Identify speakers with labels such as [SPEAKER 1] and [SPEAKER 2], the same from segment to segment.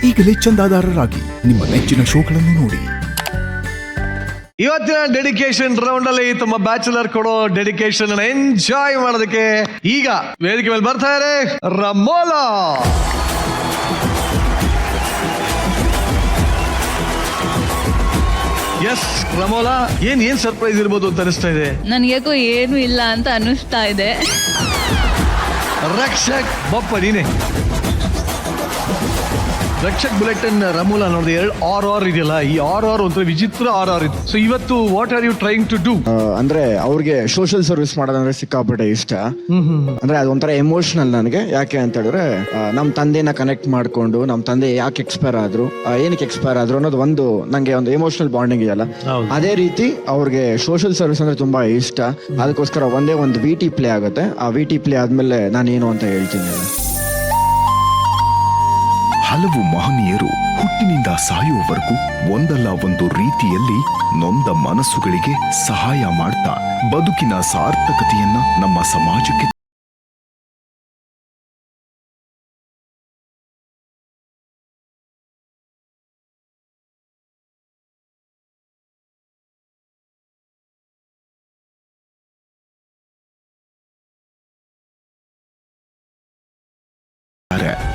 [SPEAKER 1] ಈಗಲೇ ಚಂದಾದಾರರಾಗಿ ನಿಮ್ಮ ನೆಚ್ಚಿನ ಶೋಗಳನ್ನು ನೋಡಿ.
[SPEAKER 2] ಇವತ್ತಿನ ಡೆಡಿಕೇಶನ್ ರೌಂಡ್ ಅಲ್ಲಿ ತಮ್ಮ ಬ್ಯಾಚುಲರ್ ಕೊಡೋ ಡೆಡಿಕೇಶನ್ ಎಂಜಾಯ್ ಮಾಡೋದಕ್ಕೆ ಈಗ ವೇದಿಕೆ ಮೇಲೆ ಬರ್ತಾ ಇದ್ದಾರೆ ರಮೋಲಾ. ಎಸ್ ರಮೋಲಾ, ಏನ್ ಸರ್ಪ್ರೈಸ್ ಇರ್ಬೋದು ಅಂತ ಅನಿಸ್ತಾ ಇದೆ?
[SPEAKER 3] ನನ್ಗೇಕೋ ಏನು ಇಲ್ಲ ಅಂತ ಅನಿಸ್ತಾ ಇದೆ.
[SPEAKER 2] ರಕ್ಷಕ್ ಬಪ್ಪ ನೀನೆ. ರಕ್ಷಕ್ ಬುಲೆಟಿನ್ ರಮೋಲಾ ನೋಡಿದೆ, 2 RR ಇದೆಯಲ್ಲ, ಈ RR ಒಂಥರ ವಿಚಿತ್ರ RR ಇದು. ಸೊ ಇವತ್ತು what are you trying to do?
[SPEAKER 4] ಅಂದ್ರೆ ಅವ್ರಿಗೆ ಸೋಷಿಯಲ್ ಸರ್ವಿಸ್ ಮಾಡೋದಂದ್ರೆ ಸಿಕ್ಕಾಪಟ್ಟೆ ಇಷ್ಟ. ಅಂದ್ರೆ ಅದೊಂಥರ ಎಮೋಷನಲ್ ನನಗೆ. ಯಾಕೆ ಅಂತ ಹೇಳಿದ್ರೆ ನಮ್ ತಂದೆನ ಕನೆಕ್ಟ್ ಮಾಡ್ಕೊಂಡು ನಮ್ ತಂದೆ ಯಾಕೆ ಎಕ್ಸ್ಪೈರ್ ಆದ್ರು, ಏನಕ್ಕೆ ಎಕ್ಸ್ಪೈರ್ ಆದ್ರು ಅನ್ನೋದು ನಂಗೆ ಒಂದು ಎಮೋಷನಲ್ ಬಾಂಡಿಂಗ್ ಇದೆಯಲ್ಲ, ಅದೇ ರೀತಿ ಅವ್ರಿಗೆ ಸೋಷಿಯಲ್ ಸರ್ವಿಸ್ ಅಂದ್ರೆ ತುಂಬಾ ಇಷ್ಟ. ಅದಕ್ಕೋಸ್ಕರ ಒಂದೇ ಒಂದು VT ಪ್ಲೇ ಆಗುತ್ತೆ. ಆ VT ಪ್ಲೇ ಆದ್ಮೇಲೆ ನಾನೇನು ಅಂತ ಹೇಳ್ತೀನಿ.
[SPEAKER 1] ಹಲವು ಮಹನೀಯರು ಹುಟ್ಟಿನಿಂದ ಸಾಯುವವರೆಗೂ ಒಂದಲ್ಲ ಒಂದು ರೀತಿಯಲ್ಲಿ ನೊಂದ ಮನಸ್ಸುಗಳಿಗೆ ಸಹಾಯ ಮಾಡ್ತಾ ಬದುಕಿನ ಸಾರ್ಥಕತೆಯನ್ನ ನಮ್ಮ ಸಮಾಜಕ್ಕೆ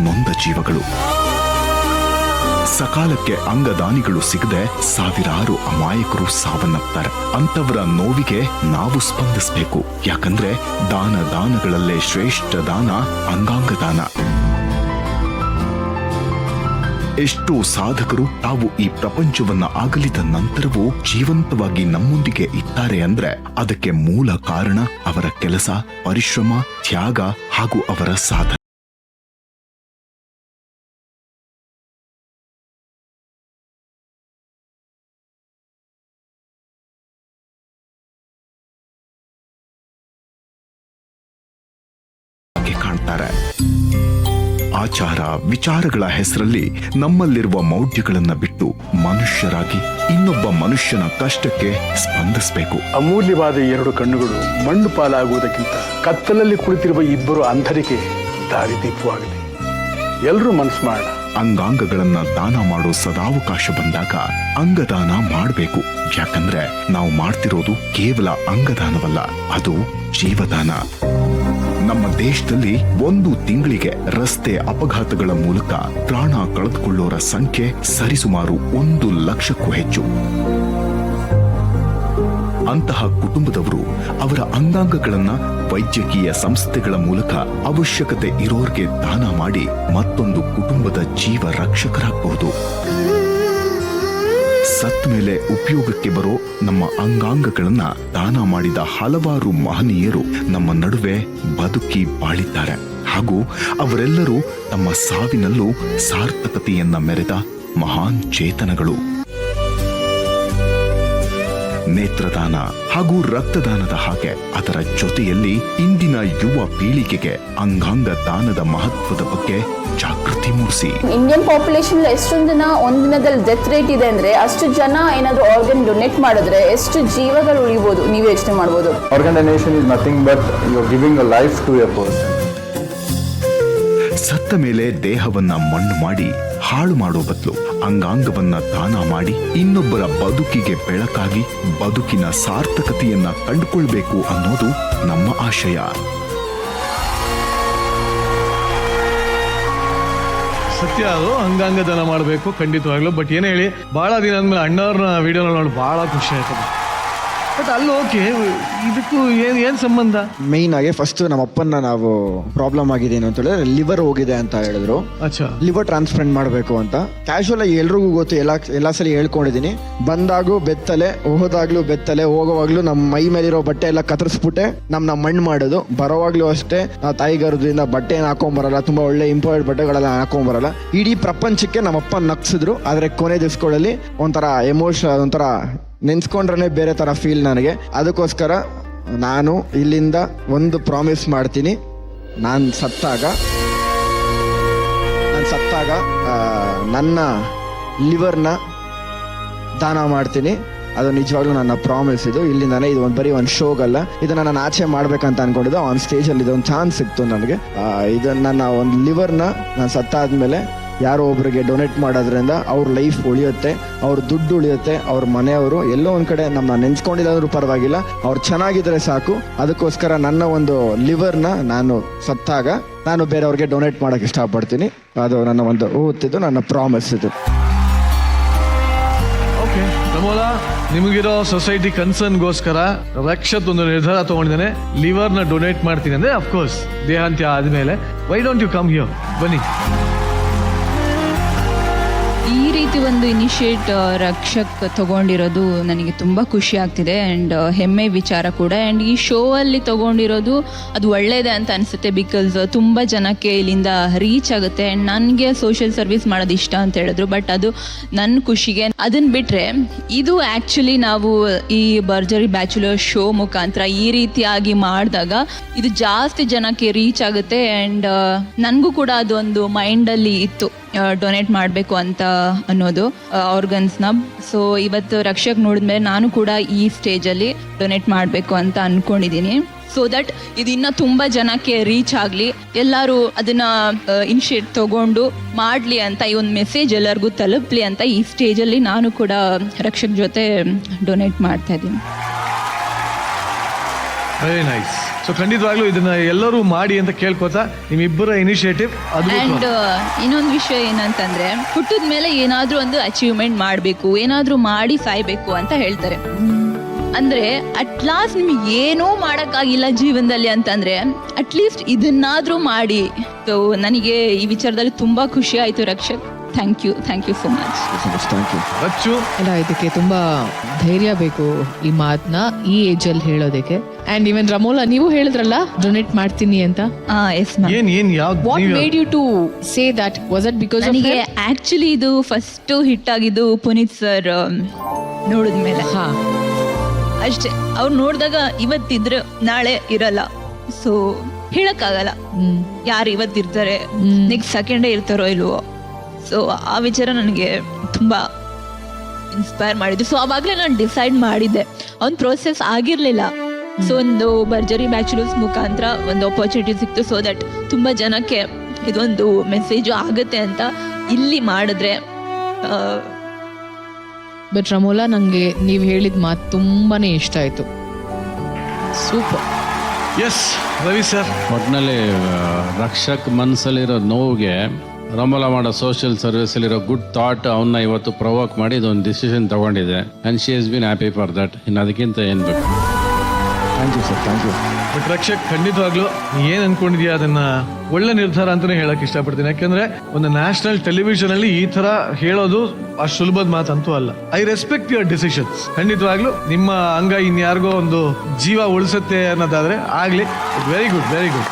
[SPEAKER 1] ನೊಂದ ಜೀವಗಳು. ಸಕಾಲಕ್ಕೆ ಅಂಗದಾನಿಗಳು ಸಿಗದೆ ಸಾವಿರಾರು ಅಮಾಯಕರು ಸಾವನ್ನಪ್ತಾರೆ. ಅಂತವರ ನೋವಿಗೆ ನಾವು ಸ್ಪಂದಿಸಬೇಕು. ಯಾಕಂದ್ರೆ ದಾನಗಳಲ್ಲೇ ಶ್ರೇಷ್ಠ ದಾನ ಅಂಗಾಂಗ ದಾನ. ಎಷ್ಟೋ ಸಾಧಕರು ತಾವು ಈ ಪ್ರಪಂಚವನ್ನ ಅಗಲಿದ ನಂತರವೂ ಜೀವಂತವಾಗಿ ನಮ್ಮೊಂದಿಗೆ ಇದ್ದಾರೆ ಅಂದ್ರೆ ಅದಕ್ಕೆ ಮೂಲ ಕಾರಣ ಅವರ ಕೆಲಸ, ಪರಿಶ್ರಮ, ತ್ಯಾಗ ಹಾಗೂ ಅವರ ಸಾಧನೆ. ಕಾಣ್ತಾರೆ. ಆಚಾರ ವಿಚಾರಗಳ ಹೆಸರಲ್ಲಿ ನಮ್ಮಲ್ಲಿರುವ ಮೌಢ್ಯಗಳನ್ನ ಬಿಟ್ಟು ಮನುಷ್ಯರಾಗಿ ಇನ್ನೊಬ್ಬ ಮನುಷ್ಯನ ಕಷ್ಟಕ್ಕೆ ಸ್ಪಂದಿಸಬೇಕು.
[SPEAKER 5] ಅಮೂಲ್ಯವಾದ 2 ಕಣ್ಣುಗಳು ಮಣ್ಣು ಪಾಲಾಗುವುದಕ್ಕಿಂತ ಕತ್ತಲಲ್ಲಿ ಕುಳಿತಿರುವ 2 ಅಂಧರಿಗೆ ದಾರಿದೀಪವಾಗಲಿ. ಎಲ್ಲರೂ ಮನಸ್ಸು ಮಾಡೋಣ.
[SPEAKER 1] ಅಂಗಾಂಗಗಳನ್ನ ದಾನ ಮಾಡೋ ಸದಾವಕಾಶ ಬಂದಾಗ ಅಂಗದಾನ ಮಾಡಬೇಕು. ಯಾಕಂದ್ರೆ ನಾವು ಮಾಡ್ತಿರೋದು ಕೇವಲ ಅಂಗದಾನವಲ್ಲ, ಅದು ಜೀವದಾನ. ನಮ್ಮ ದೇಶದಲ್ಲಿ 1 ತಿಂಗಳಿಗೆ ರಸ್ತೆ ಅಪಘಾತಗಳ ಮೂಲಕ ಪ್ರಾಣ ಕಳೆದುಕೊಳ್ಳೋರ ಸಂಖ್ಯೆ ಸರಿಸುಮಾರು 1 ಲಕ್ಷಕ್ಕೂ ಹೆಚ್ಚು. ಅಂತಹ ಕುಟುಂಬದವರು ಅವರ ಅಂಗಾಂಗಗಳನ್ನ ವೈದ್ಯಕೀಯ ಸಂಸ್ಥೆಗಳ ಮೂಲಕ ಅವಶ್ಯಕತೆ ಇರೋರ್ಗೆ ದಾನ ಮಾಡಿ ಮತ್ತೊಂದು ಕುಟುಂಬದ ಜೀವ ರಕ್ಷಕರಾಗಬಹುದು. ಸತ್ ಮೇಲೆ ಉಪಯೋಗಕ್ಕೆ ಬರೋ ನಮ್ಮ ಅಂಗಾಂಗಗಳನ್ನ ದಾನ ಮಾಡಿದ ಹಲವಾರು ಮಹನೀಯರು ನಮ್ಮ ನಡುವೆ ಬದುಕಿ ಬಾಳಿದ್ದಾರೆ. ಹಾಗೂ ಅವರೆಲ್ಲರೂ ತಮ್ಮ ಸಾವಿನಲ್ಲೂ ಸಾರ್ಥಕತೆಯನ್ನ ಮೆರೆದ ಮಹಾನ್ ಚೇತನಗಳು. ನೇತ್ರದಾನ ಹಾಗೂ ರಕ್ತದಾನದ ಹಾಗೆ ಅದರ ಜೊತೆಯಲ್ಲಿ ಇಂದಿನ ಯುವ ಪೀಳಿಗೆಗೆ ಅಂಗಾಂಗ ದಾನದ ಮಹತ್ವದ ಬಗ್ಗೆ ಜಾಗೃತಿ ಮೂಡಿಸಿ.
[SPEAKER 6] ಇಂಡಿಯನ್ ಪಾಪ್ಯುಲೇಷನ್ ಎಷ್ಟೊಂದು ಜನ ಒಂದಿನದಲ್ಲಿ ಡೆತ್ ರೇಟ್ ಇದೆ ಅಂದ್ರೆ ಅಷ್ಟು ಜನ ಏನಾದ್ರು ಆರ್ಗನ್ ಡೊನೇಟ್ ಮಾಡಿದ್ರೆ ಎಷ್ಟು ಜೀವಗಳು ಉಳಿಬಹುದು, ನೀವೇ ಯೋಚನೆ ಮಾಡಬಹುದು.
[SPEAKER 5] Organ donation is nothing but you are giving a life to a person.
[SPEAKER 1] ಸತ್ತ ಮೇಲೆ ದೇಹವನ್ನ ಮಣ್ಣು ಮಾಡಿ ಹಾಳು ಮಾಡೋ ಬದಲು ಅಂಗಾಂಗವನ್ನ ದಾನ ಮಾಡಿ ಇನ್ನೊಬ್ಬರ ಬದುಕಿಗೆ ಬೆಳಕಾಗಿ ಬದುಕಿನ ಸಾರ್ಥಕತೆಯನ್ನ ಕಂಡುಕೊಳ್ಬೇಕು ಅನ್ನೋದು ನಮ್ಮ ಆಶಯ.
[SPEAKER 2] ಸತ್ಯ, ಅದು ಅಂಗಾಂಗ ದಾನ ಮಾಡಬೇಕು ಖಂಡಿತವಾಗ್ಲೂ. ಬಟ್ ಏನೇ ಹೇಳಿ, ಬಹಳ ದಿನ ಆದ್ಮೇಲೆ ಅಣ್ಣವ್ರನ್ನ ವಿಡಿಯೋನ ನೋಡಿ ಬಹಳ ಖುಷಿ ಆಯ್ತದೆ. ಬಟ್ ಅಲ್ಲಿ ಓಕೆ, ಇದಕ್ಕೂ ಏನ್ ಸಂಬಂಧ?
[SPEAKER 4] ಮೈನ್ ಆಗಿ ಫಸ್ಟ್ ನಮ್ಮ ಅಪ್ಪನ ನಾವು ಪ್ರಾಬ್ಲಮ್ ಆಗಿದೆ ಅಂತ ಹೇಳಿದ್ರೆ ಲಿವರ್ ಹೋಗಿದೆ ಅಂತ ಹೇಳಿದ್ರು. ಲಿವರ್ ಟ್ರಾನ್ಸ್ಪ್ಲಾಂಟ್ ಮಾಡಬೇಕು ಅಂತ ಕ್ಯಾಶುವಲ್ ಆಗಿ ಎಲ್ರಿಗೂ ಗೊತ್ತು. ಎಲ್ಲಾ ಸಲ ಹೇಳ್ಕೊಂಡಿದೀನಿ. ಬಂದಾಗೂ ಬೆತ್ತಲೆ, ಹೋದಾಗ್ಲೂ ಬೆತ್ತಲೆ, ಹೋಗೋವಾಗ್ಲೂ ನಮ್ಮ ಮೈ ಮೇಲಿರೋ ಬಟ್ಟೆ ಎಲ್ಲ ಕತ್ತರಿಸ್ಬಿಟ್ಟೆ ನಮ್ಮ ಮಣ್ಣು ಮಾಡೋದು. ಬರೋವಾಗ್ಲೂ ಅಷ್ಟೇ ನಾವು ತಾಯಿಗಾರದ್ರಿಂದ ಬಟ್ಟೆ ಏನು ಹಾಕೊಂಬರಲ್ಲ, ತುಂಬಾ ಒಳ್ಳೆ ಇಂಪಾರ್ಟೆಂಟ್ ಬಟ್ಟೆಗಳೆಲ್ಲ ಹಾಕೊಂಬರಲ್ಲ. ಇಡೀ ಪ್ರಪಂಚಕ್ಕೆ ನಮ್ಮಪ್ಪ ನಗ್ಸಿದ್ರು. ಆದ್ರೆ ಕೊನೆ ದಿವಸಗಳಲ್ಲಿ ಒಂಥರ ಎಮೋಷನ್, ಒಂಥರ ನೆನ್ಸ್ಕೊಂಡ್ರೆ ಬೇರೆ ತರ ಫೀಲ್ ನನಗೆ. ಅದಕ್ಕೋಸ್ಕರ ನಾನು ಇಲ್ಲಿಂದ ಒಂದು ಪ್ರಾಮಿಸ್ ಮಾಡ್ತೀನಿ. ನಾನು ಸತ್ತಾಗ ನನ್ನ ಲಿವರ್ನ ದಾನ ಮಾಡ್ತೀನಿ. ಅದು ನಿಜವಾಗ್ಲೂ ನನ್ನ ಪ್ರಾಮಿಸ್. ಇದು ಇಲ್ಲಿಂದಾನೆ, ಇದು ಬರೀ ಒಂದು ಶೋಗಲ್ಲ. ಇದನ್ನ ನಾನು ಆಚೆ ಮಾಡ್ಬೇಕಂತ ಅನ್ಕೊಂಡಿದ್ದು. ಆನ್ ಸ್ಟೇಜ್ ಅಲ್ಲಿ ಇದೊಂದು ಚಾನ್ಸ್ ಸಿಕ್ತು ನನಗೆ. ಇದು ನನ್ನ ಒಂದು ಲಿವರ್ನ ನಾನು ಸತ್ತಾದ್ಮೇಲೆ ಯಾರೋ ಒಬ್ರಿಗೆ ಡೊನೇಟ್ ಮಾಡೋದ್ರಿಂದ ಅವ್ರ ಲೈಫ್ ಉಳಿಯುತ್ತೆ, ಅವ್ರ ದುಡ್ಡು ಉಳಿಯುತ್ತೆ, ಅವ್ರ ಮನೆಯವರು ಎಲ್ಲೋ ಒಂದ್ ಕಡೆ ನಮ್ಮ ನೆನ್ಸ್ಕೊಂಡಿಲ್ಲ ಪರವಾಗಿಲ್ಲ, ಅವ್ರು ಚೆನ್ನಾಗಿದ್ರೆ ಸಾಕು. ಅದಕ್ಕೋಸ್ಕರ ನನ್ನ ಒಂದು ಲಿವರ್ನ ನಾನು ಸತ್ತಾಗ ನಾನು ಬೇರೆಯವ್ರಿಗೆ ಡೊನೇಟ್ ಮಾಡಕ್ ಇಷ್ಟಪಡ್ತೀನಿ. ಅದು ನನ್ನ ಒಂದು ಓದ್ತಿದ್ದು ನನ್ನ ಪ್ರಾಮಿಸ್ ಇದು.
[SPEAKER 2] ಓಕೆ ಪ್ರಮೋಲ, ನಿಮಗಿರೋ ಸೊಸೈಟಿ ಕನ್ಸರ್ನ್ಗೋಸ್ಕರ ರಕ್ಷತ್ ಒಂದು ನಿರ್ಧಾರ ತಗೊಂಡಿದ್ದಾನೆ, ಲಿವರ್ನ ಡೊನೇಟ್ ಮಾಡ್ತೀನಿ ಅಂದ್ರೆ ಅಫ್ಕೋರ್ಸ್ ದೇಹಾಂತ್ಯ ಆದ್ಮೇಲೆ. Why don't you come here, ಬನ್ನಿ.
[SPEAKER 3] ಈ ರೀತಿ ಒಂದು ಇನಿಷಿಯೇಟ್ ರಕ್ಷಕ್ ತಗೊಂಡಿರೋದು ನನಗೆ ತುಂಬ ಖುಷಿ ಆಗ್ತಿದೆ ಆ್ಯಂಡ್ ಹೆಮ್ಮೆ ವಿಚಾರ ಕೂಡ. ಆ್ಯಂಡ್ ಈ ಶೋ ಅಲ್ಲಿ ತಗೊಂಡಿರೋದು ಅದು ಒಳ್ಳೆಯದೇ ಅಂತ ಅನಿಸುತ್ತೆ, ಬಿಕಾಸ್ ತುಂಬ ಜನಕ್ಕೆ ಇಲ್ಲಿಂದ ರೀಚ್ ಆಗುತ್ತೆ. ಆ್ಯಂಡ್ ನನಗೆ ಸೋಷಿಯಲ್ ಸರ್ವಿಸ್ ಮಾಡೋದು ಇಷ್ಟ ಅಂತ ಹೇಳಿದ್ರು, ಬಟ್ ಅದು ನನ್ನ ಖುಷಿಗೆ. ಅದನ್ನು ಬಿಟ್ಟರೆ ಇದು ಆ್ಯಕ್ಚುಲಿ ನಾವು ಈ ಭರ್ಜರಿ ಬ್ಯಾಚುಲರ್ ಶೋ ಮುಖಾಂತರ ಈ ರೀತಿಯಾಗಿ ಮಾಡಿದಾಗ ಇದು ಜಾಸ್ತಿ ಜನಕ್ಕೆ ರೀಚ್ ಆಗುತ್ತೆ. ಆ್ಯಂಡ್ ನನಗೂ ಕೂಡ ಅದೊಂದು ಮೈಂಡಲ್ಲಿ ಇತ್ತು ಡೊನೇಟ್ ಮಾಡಬೇಕು ಅಂತ ಅನ್ನೋದು ಆರ್ಗನ್ಸ್ನ. ಸೊ ಇವತ್ತು ರಕ್ಷಕ್ ನೋಡಿದ್ಮೇಲೆ ನಾನು ಕೂಡ ಈ ಸ್ಟೇಜಲ್ಲಿ ಡೊನೇಟ್ ಮಾಡಬೇಕು ಅಂತ ಅಂದ್ಕೊಂಡಿದ್ದೀನಿ. ಸೊ ದಟ್ ಇದು ಇನ್ನೂ ತುಂಬ ಜನಕ್ಕೆ ರೀಚ್ ಆಗಲಿ, ಎಲ್ಲರೂ ಅದನ್ನ ಇನಿಷಿಯೇಟ್ ತಗೊಂಡು ಮಾಡಲಿ ಅಂತ, ಈ ಒಂದು ಮೆಸೇಜ್ ಎಲ್ಲರಿಗೂ ತಲುಪಲಿ ಅಂತ ಈ ಸ್ಟೇಜಲ್ಲಿ ನಾನು ಕೂಡ ರಕ್ಷಕ್ ಜೊತೆ ಡೊನೇಟ್ ಮಾಡ್ತಾ ಇದ್ದೀನಿ.
[SPEAKER 2] Very nice. ಸೊ ಖಂಡಿತವಾಗ್ಲೂ ಇದನ್ನ ಎಲ್ಲರೂ ಮಾಡಿ ಅಂತ ಕೇಳ್ಕೊತಾ ನಿಮ್ಮಿಬ್ಬರ ಇನಿಷಿಯೇಟಿವ್.
[SPEAKER 3] ಆ್ಯಂಡ್ ಇನ್ನೊಂದು ವಿಷಯ ಏನಂತಂದ್ರೆ, ಹುಟ್ಟಿದ ಮೇಲೆ ಏನಾದರೂ ಒಂದು ಅಚೀವ್ಮೆಂಟ್ ಮಾಡಬೇಕು, ಏನಾದರೂ ಮಾಡಿ ಸಾಯ್ಬೇಕು ಅಂತ ಹೇಳ್ತಾರೆ. ಅಂದ್ರೆ ಅಟ್ಲಾಸ್ಟ್ ನಿಮ್ಗೆ ಏನೂ ಮಾಡೋಕ್ಕಾಗಿಲ್ಲ ಜೀವನದಲ್ಲಿ ಅಂತಂದ್ರೆ ಅಟ್ಲೀಸ್ಟ್ ಇದನ್ನಾದ್ರೂ ಮಾಡಿ. ಸೊ ನನಗೆ ಈ ವಿಚಾರದಲ್ಲಿ ತುಂಬಾ ಖುಷಿ ಆಯ್ತು Rakshak. Thank you so much.
[SPEAKER 4] Thank you.
[SPEAKER 2] Rachchu,
[SPEAKER 7] ಅಲ್ಲ, ಇದಕ್ಕೆ ತುಂಬಾ ಧೈರ್ಯ ಬೇಕು ಈ ಮಾತನ್ನ ಈ ಏಜ್ ಅಲ್ಲಿ ಹೇಳೋದಕ್ಕೆ. ಅಂಡ್ ಇವನ್ ರಮೋಲಾ, ನೀವು ಹೇಳಿದ್ರಲ್ಲ ಡೊನೇಟ್ ಮಾಡ್ತೀನಿ ಅಂತ.
[SPEAKER 3] Yes ma'am.
[SPEAKER 2] ಏನ್ ಯಾವ್ದು
[SPEAKER 7] what made you to say that? Was it because
[SPEAKER 3] ನನಗೆ ಆಕ್ಚುಲಿ ಇದು ಫಸ್ಟ್ ಹಿಟ್ ಆಗಿದ್ದು ಪುನೀತ್ ಸರ್ ನೋಡಿದ್ಮೇಲೆ.
[SPEAKER 7] ಹಾ,
[SPEAKER 3] ಅಷ್ಟೇ. ಅವ್ರು ನೋಡಿದಾಗ ಇವತ್ತಿದ್ರೆ ನಾಳೆ ಇರಲ್ಲ, ಸೊ ಹೇಳಕ್ಕಾಗಲ್ಲ ಯಾರು ಇವತ್ತಿರ್ತಾರೆ, ನೆಕ್ಸ್ಟ್ ಸೆಕೆಂಡೇ ಇರ್ತಾರೋ ಇಲ್ವೋ. ಸೊ ಆ ವಿಚಾರ ನನಗೆ ತುಂಬ ಇನ್ಸ್ಪೈರ್ ಮಾಡಿದ್ದು. ಸೊ ಆವಾಗಲೇ ನಾನು ಡಿಸೈಡ್ ಮಾಡಿದ್ದೆ, ಒಂದು ಪ್ರೋಸೆಸ್ ಆಗಿರಲಿಲ್ಲ. ಸೊ ಒಂದು ಭರ್ಜರಿ ಬ್ಯಾಚುಲರ್ಸ್ ಮುಖಾಂತರ ಒಂದು ಆಪರ್ಚುನಿಟಿ ಸಿಕ್ತು, ಸೊ ದಟ್ ತುಂಬ ಜನಕ್ಕೆ ಇದೊಂದು ಮೆಸೇಜು ಆಗುತ್ತೆ ಅಂತ ಇಲ್ಲಿ ಮಾಡಿದ್ರೆ.
[SPEAKER 7] ಬಟ್ ರಮೋಲಾ, ನಂಗೆ ನೀವು ಹೇಳಿದ ಮಾತು ತುಂಬಾನೇ ಇಷ್ಟ ಆಯ್ತು. ಸೂಪರ್.
[SPEAKER 2] Yes Ravi sir.
[SPEAKER 8] ಒಟ್ಟಿನಲ್ಲಿ ರಕ್ಷಕ್ ಮನಸ್ಸಲ್ಲಿರೋ ನೋವಿಗೆ ರಮೋಲಾ ಮಾಡೋ ಸೋಷಿಯಲ್ ಸರ್ವಿಸಲ್ಲಿರೋ ಗುಡ್ ಥಾಟ್ ಅವನ್ನ ಇವತ್ತು ಪ್ರವೋಕ್ ಮಾಡಿ ಇದೊಂದು ಡಿಸಿಷನ್ ತಗೊಂಡಿದೆ. And she has been happy for that. ಇನ್ನು ಅದಕ್ಕಿಂತ ಏನು ಬೇಕು.
[SPEAKER 4] Thank you sir, thank you.
[SPEAKER 2] But Rakshak, ಖಂಡಿತವಾಗ್ಲೂ ನೀ ಏನ್ ಅನ್ಕೊಂಡಿದ್ಯಾ ಅದನ್ನ ಒಳ್ಳೆ ನಿರ್ಧಾರ ಅಂತಾನೆ ಹೇಳಕ್ ಇಷ್ಟಪಡ್ತೀನಿ. ಯಾಕೆಂದ್ರೆ ಒಂದು ನ್ಯಾಷನಲ್ ಟೆಲಿವಿಷನ್ ಅಲ್ಲಿ ಈ ತರ ಹೇಳೋದು ಅಷ್ಟು ಸುಲಭದ ಮಾತಂತೂ ಅಲ್ಲ. I respect your decisions. ಖಂಡಿತವಾಗ್ಲೂ ನಿಮ್ಮ ಅಂಗ ಇನ್ಯಾರಿಗೋ ಒಂದು ಜೀವ ಉಳಿಸುತ್ತೆ ಅನ್ನೋದಾದ್ರೆ ಆಗ್ಲಿ. Very good, very good.